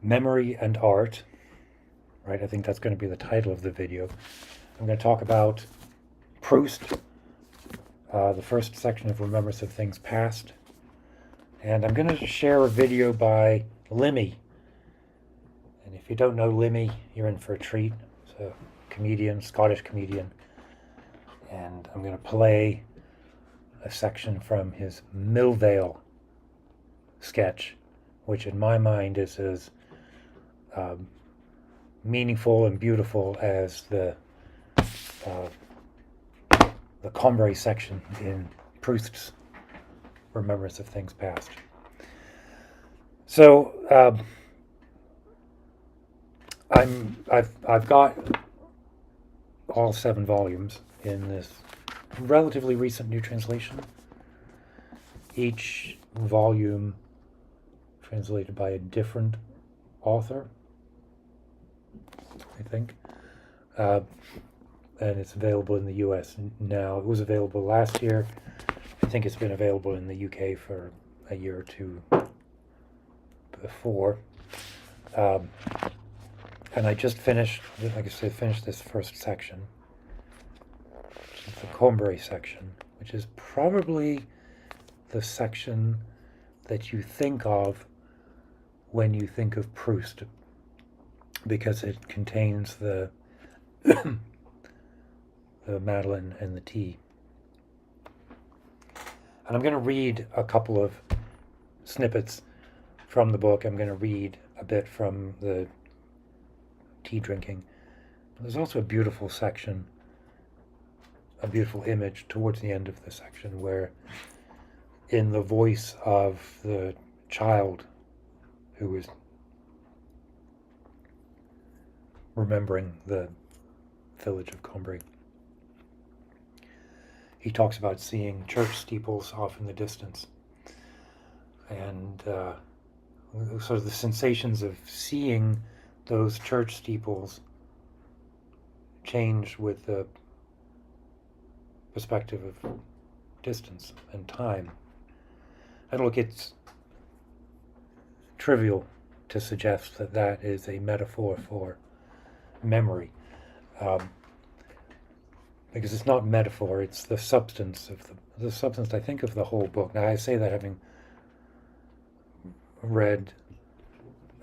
Memory and Art, right? I think that's going to be the title of the video. I'm going to talk about Proust, the first section of Remembrance of Things Past, and I'm going to share a video by Limmy. And if you don't know Limmy, you're in for a treat. He's a comedian, Scottish comedian, and I'm going to play a section from his Millvale sketch, which in my mind is as meaningful and beautiful as the Combray section in Proust's Remembrance of Things Past. So I've got all 7 volumes in this relatively recent new translation. Each volume translated by a different author, I think. And it's available in the US now. It was available last year. I think it's been available in the UK for a year or two before. And I just finished, like I said, finished this first section, which is the Combray section, which is probably the section that you think of when you think of Proust, because it contains the the Madeleine and the tea. And I'm going to read a couple of snippets from the book. I'm going to read a bit from the tea drinking. There's also a beautiful section, a beautiful image towards the end of the section where, in the voice of the child who is remembering the village of Combray, he talks about seeing church steeples off in the distance, and sort of the sensations of seeing those church steeples change with the perspective of distance and time. And look, it's trivial to suggest that that is a metaphor for memory, because it's not metaphor, it's the substance of the substance, I think, of the whole book. Now, I say that having read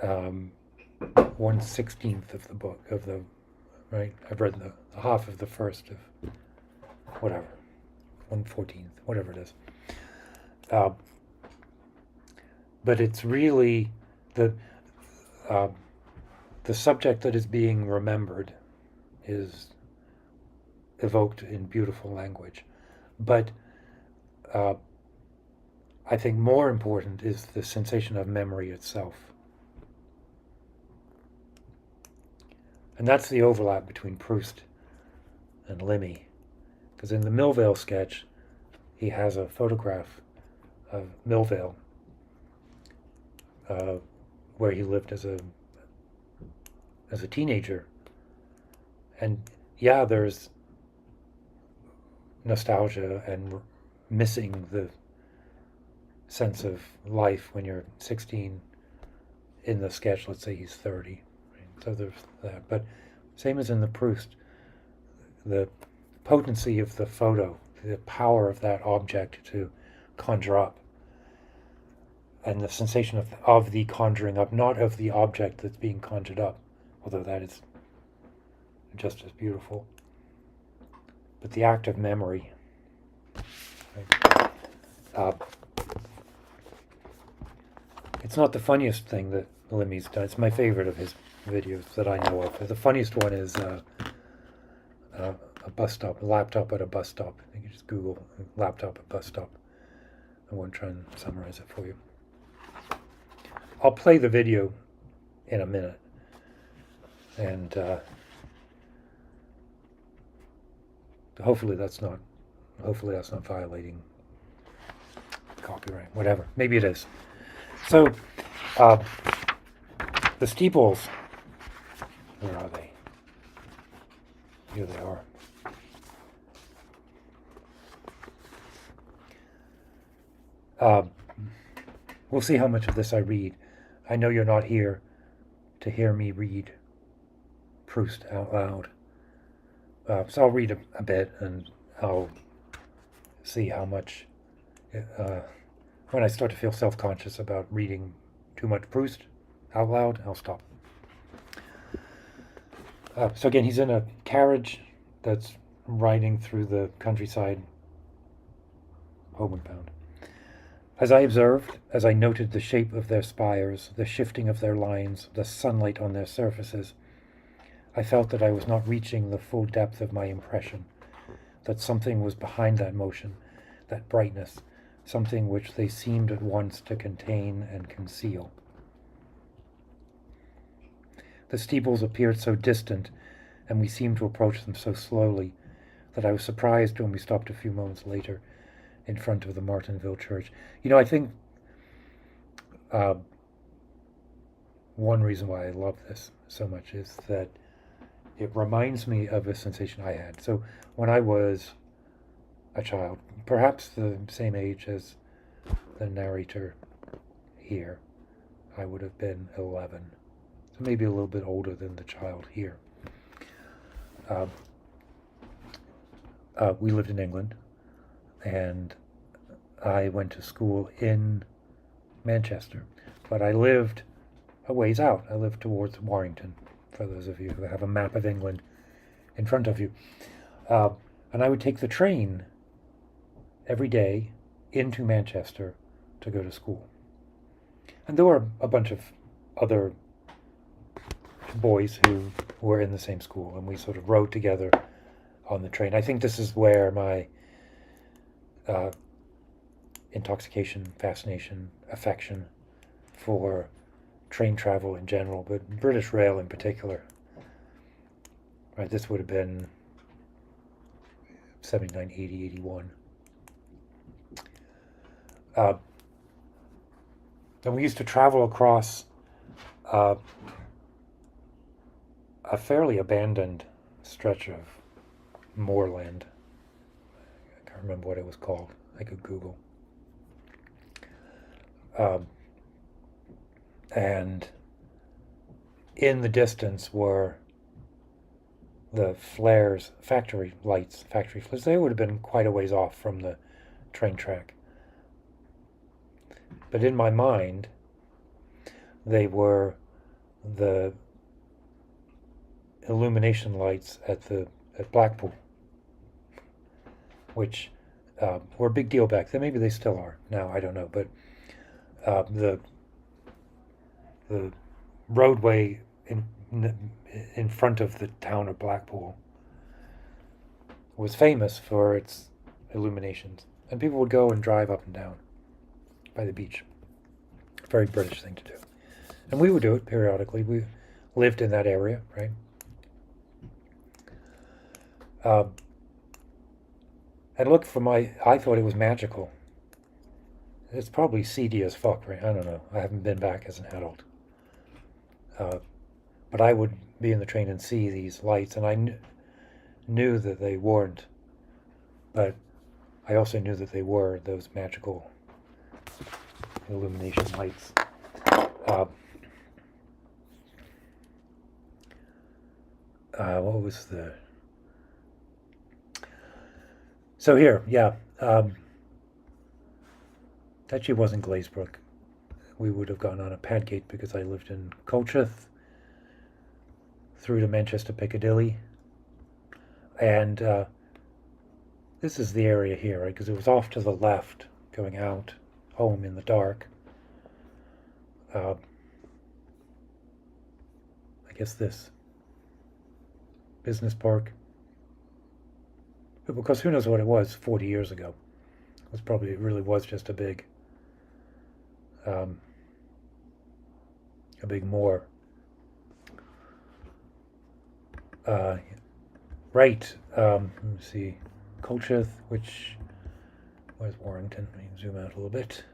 1/16 of the book, right? I've read the half of the first of whatever, 1/14, whatever it is. But it's really the subject that is being remembered is evoked in beautiful language. But I think more important is the sensation of memory itself. And that's the overlap between Proust and Limmy. Because in the Millvale sketch, he has a photograph of Millvale, where he lived as a teenager. And yeah, there's nostalgia and missing the sense of life when you're 16. In the sketch, let's say he's 30. Right? So there's that. But same as in the Proust, the potency of the photo, the power of that object to conjure up, and the sensation of the conjuring up, not of the object that's being conjured up, although that is just as beautiful. But the act of memory. Right? It's not the funniest thing that Limmy's done. It's my favorite of his videos that I know of. The funniest one is a bus stop, a laptop at a bus stop. I think you just Google laptop at bus stop. I won't try and summarize it for you. I'll play the video in a minute, and hopefully that's not violating copyright, whatever. Maybe it is. So, the steeples, where are they? Here they are. We'll see how much of this I read. I know you're not here to hear me read Proust out loud. So I'll read a bit, and I'll see how much, when I start to feel self-conscious about reading too much Proust out loud, I'll stop. So again, he's in a carriage that's riding through the countryside, homeward bound. As I observed, as I noted the shape of their spires, the shifting of their lines, the sunlight on their surfaces, I felt that I was not reaching the full depth of my impression, that something was behind that motion, that brightness, something which they seemed at once to contain and conceal. The steeples appeared so distant, and we seemed to approach them so slowly, that I was surprised when we stopped a few moments later in front of the Martinville church. I think one reason why I love this so much is that it reminds me of a sensation I had. So when I was a child, perhaps the same age as the narrator here, I would have been 11. So maybe a little bit older than the child here. We lived in England, and I went to school in Manchester, but I lived a ways out. I lived towards Warrington, for those of you who have a map of England in front of you. And I would take the train every day into Manchester to go to school. And there were a bunch of other boys who were in the same school, and we sort of rode together on the train. I think this is where my intoxication, fascination, affection for train travel in general, but British Rail in particular. Right, this would have been 79, 80, 81. And we used to travel across a fairly abandoned stretch of moorland. I can't remember what it was called. I could Google. And in the distance were the flares, factory lights, factory flares. They would have been quite a ways off from the train track. But in my mind, they were the illumination lights at Blackpool, which were a big deal back then. Maybe they still are now. I don't know. But the roadway in front of the town of Blackpool was famous for its illuminations, and people would go and drive up and down by the beach. Very British thing to do. And we would do it periodically. We lived in that area, right? And look, I thought it was magical. It's probably seedy as fuck, right? I don't know. I haven't been back as an adult. But I would be in the train and see these lights, and I knew that they weren't. But I also knew that they were those magical illumination lights. What was the... So here, yeah. Actually, it wasn't Glazebrook. We would have gone on a Padgate because I lived in Colchester, through to Manchester Piccadilly. And this is the area here, right? Because it was off to the left, going out, home in the dark. I guess this. Business Park. But because who knows what it was 40 years ago. It really was just a big moor. Right. Let me see. Colchester, where's Warrington? Let me zoom out a little bit.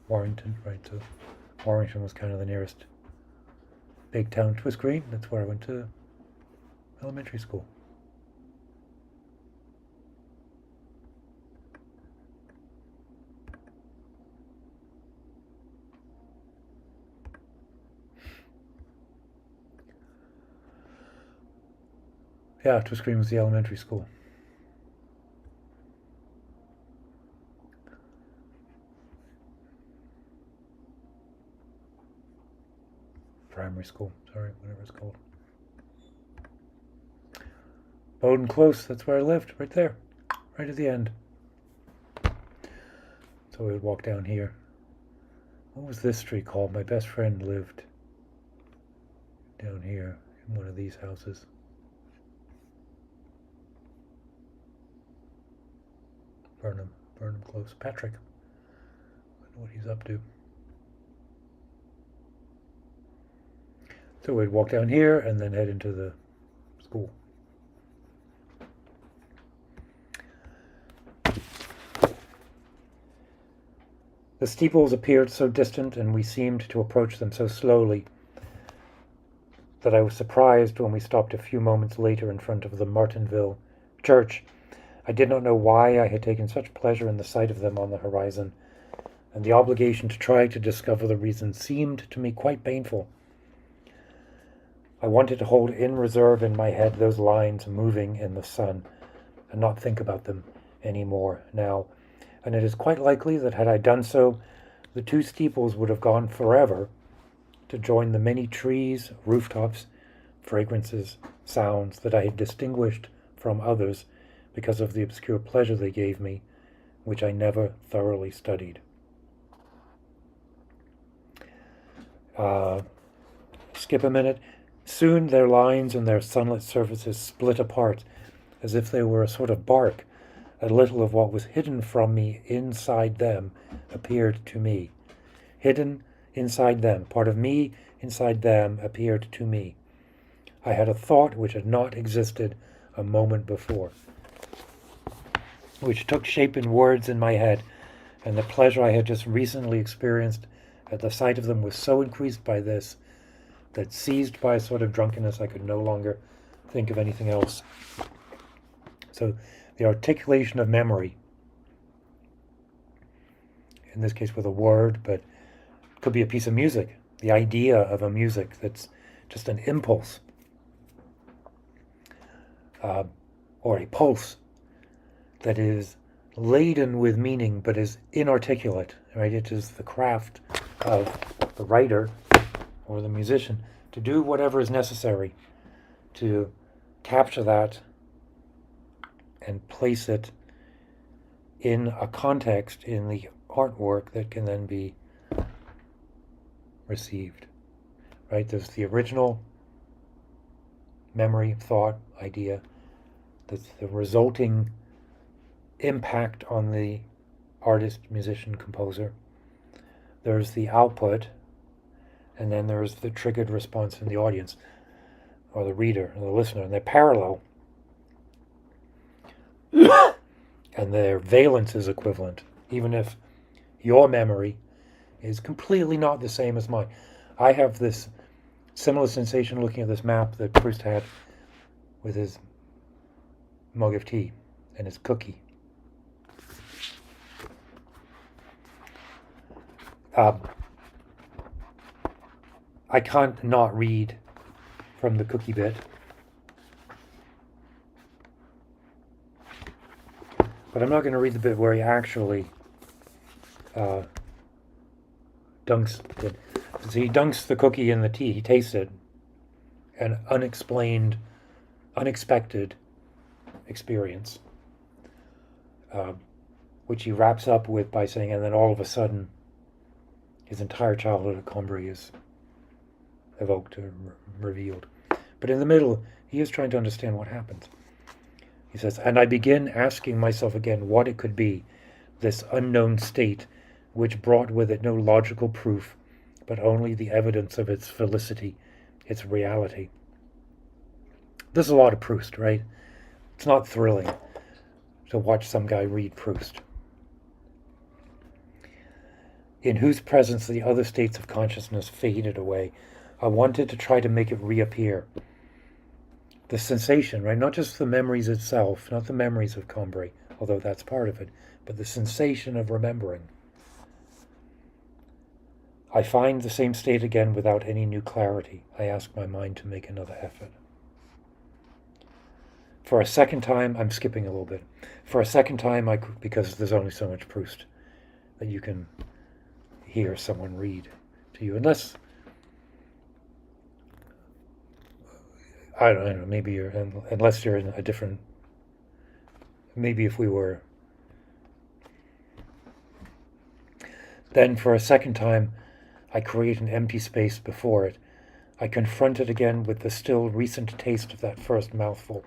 Warrington, right. So Warrington was kind of the nearest big town. Twist Green, that's where I went to elementary school. Yeah, Twiss Green was the elementary school. Primary school, sorry, whatever it's called. Bowden Close, that's where I lived, right there, right at the end. So we would walk down here. What was this street called? My best friend lived down here in one of these houses. Burnham Close. Patrick. I wonder what he's up to. So we'd walk down here and then head into the school. The steeples appeared so distant, and we seemed to approach them so slowly, that I was surprised when we stopped a few moments later in front of the Martinville church. I did not know why I had taken such pleasure in the sight of them on the horizon, and the obligation to try to discover the reason seemed to me quite painful. I wanted to hold in reserve in my head those lines moving in the sun, and not think about them any more now. And it is quite likely that had I done so, the two steeples would have gone forever to join the many trees, rooftops, fragrances, sounds that I had distinguished from others because of the obscure pleasure they gave me, which I never thoroughly studied. Skip a minute. Soon their lines and their sunlit surfaces split apart, as if they were a sort of bark. A little of what was hidden from me inside them appeared to me. Hidden inside them, part of me inside them appeared to me. I had a thought which had not existed a moment before, which took shape in words in my head, and the pleasure I had just recently experienced at the sight of them was so increased by this that, seized by a sort of drunkenness, I could no longer think of anything else. So the articulation of memory, in this case with a word, but it could be a piece of music, the idea of a music that's just an impulse, or a pulse that is laden with meaning but is inarticulate, right? It is the craft of the writer or the musician to do whatever is necessary to capture that and place it in a context in the artwork that can then be received, right? There's the original memory, thought, idea, that's the resulting impact on the artist, musician, composer. There's the output, and then there's the triggered response in the audience, or the reader, or the listener, and they're parallel. And their valence is equivalent, even if your memory is completely not the same as mine. I have this similar sensation looking at this map that Proust had with his mug of tea and his cookie. I can't not read from the cookie bit. But I'm not going to read the bit where he actually dunks it. So he dunks the cookie in the tea. He tastes it. An unexplained, unexpected experience, which he wraps up with by saying, and then all of a sudden, his entire childhood at Combray is evoked or revealed. But in the middle, he is trying to understand what happens. He says, and I begin asking myself again what it could be, this unknown state which brought with it no logical proof, but only the evidence of its felicity, its reality. This is a lot of Proust, right? It's not thrilling to watch some guy read Proust, in whose presence the other states of consciousness faded away. I wanted to try to make it reappear. The sensation, right? Not just the memories itself, not the memories of Combray, although that's part of it, but the sensation of remembering. I find the same state again without any new clarity. I ask my mind to make another effort. For a second time, I'm skipping a little bit. For a second time, because there's only so much Proust that you can hear someone read to you, unless, I don't know, maybe unless you're in a different, maybe if we were, then for a second time, I create an empty space before it. I confront it again with the still recent taste of that first mouthful,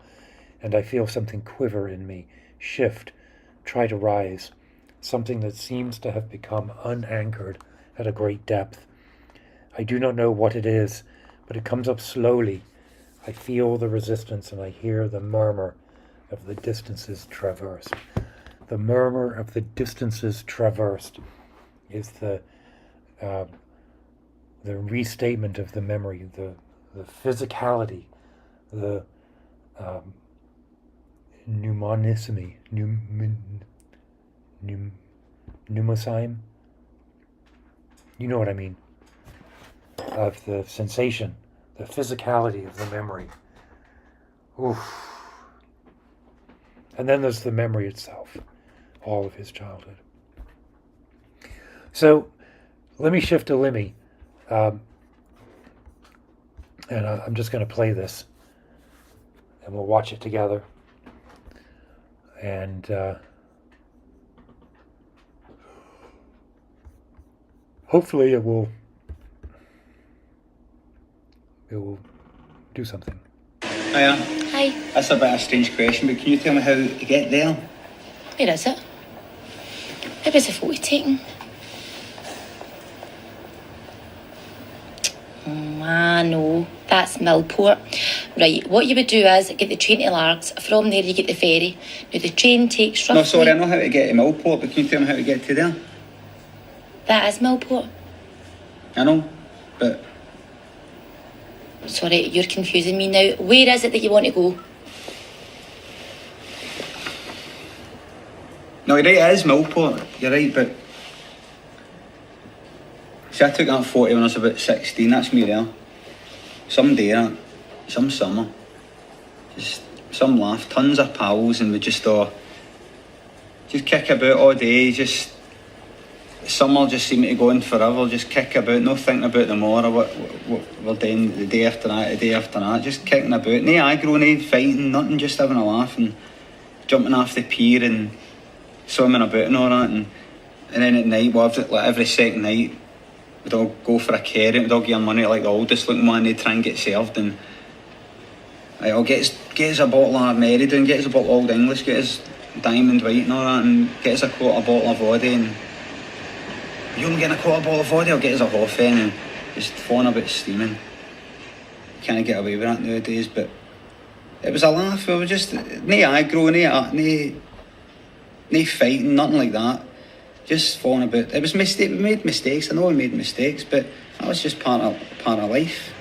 and I feel something quiver in me, shift, try to rise, something that seems to have become unanchored at a great depth. I do not know what it is, but it comes up slowly. I feel the resistance, and I hear the murmur of the distances traversed. The murmur of the distances traversed is the restatement of the memory, the physicality, the mnemonismy, mnemosyme. You know what I mean? Of the sensation, the physicality of the memory. Oof. And then there's the memory itself, all of his childhood. So let me shift to Limmy. And I'm just going to play this, and we'll watch it together. And hopefully it will do something. Hiya. Hi. That's a bit of a strange question, but can you tell me how to get there? Where is it? Where was the photo taken? I know. That's Millport. Right, what you would do is get the train to Largs. From there you get the ferry. Now the train takes roughly... No, sorry, I know how to get to Millport, but can you tell me how to get to there? That is Millport. I know, but... Sorry, you're confusing me now. Where is it that you want to go? No, you're right, it is Millport. You're right, but... See, I took that 40 when I was about 16. That's me there. Some day, some summer. Just some laugh. Tons of pals, and we just kick about all day. Just summer just seemed to go on forever. Just kick about, not thinking about tomorrow, what we're doing the day after that, the day after that. Just kicking about. No aggro, no fighting, nothing. Just having a laugh and jumping off the pier and swimming about and all that. And then at night, well, like every second night, we'd all go for a carrot, we'd all give our money to like the oldest looking one, they'd try and get served, and I'll get us a bottle of Meriden, get us a bottle of Old English, get us Diamond White and all that, and get us a quarter bottle of vodka, and you only getting a quarter bottle of vodka, I'll get us a Hoffen, and just falling about steaming. Can't get away with that nowadays, but it was a laugh. We were just, no aggro, no fighting, nothing like that. Just falling about. It was mistake. We made mistakes. I know we made mistakes, but that was just part of life.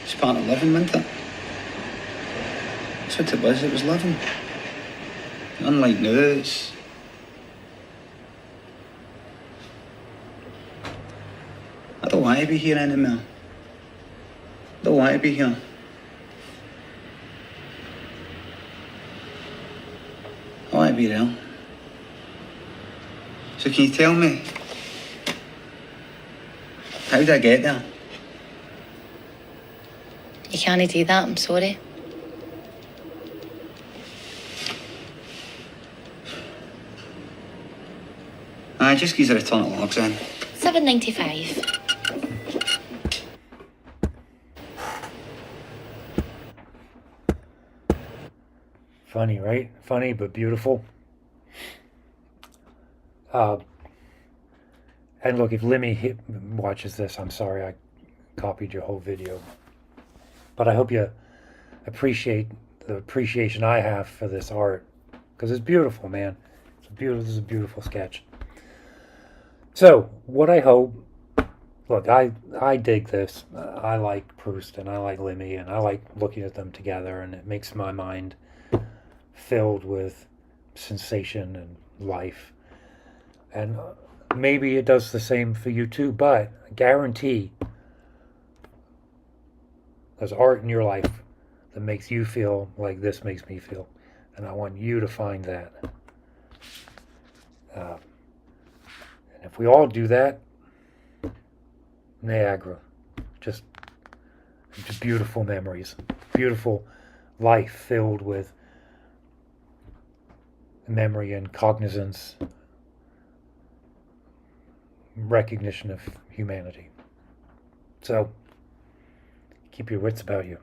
It's part of living, wasn't it? That's what it was. It was living. Unlike now, it's... I don't want to be here anymore. I don't want to be here. I want to be there. So can you tell me, how did I get there? You can't do that, I'm sorry. Just give us a return at logs then. $7.95. Funny, right? Funny, but beautiful. And look, if Limmy watches this, I'm sorry I copied your whole video. But I hope you appreciate the appreciation I have for this art. Because it's beautiful, man. This is a beautiful sketch. So, what I hope... Look, I dig this. I like Proust and I like Limmy and I like looking at them together, and it makes my mind filled with sensation and life. And maybe it does the same for you too, but I guarantee there's art in your life that makes you feel like this makes me feel. And I want you to find that. And if we all do that, Niagara, just beautiful memories, beautiful life filled with memory and cognizance, recognition of humanity. So, keep your wits about you.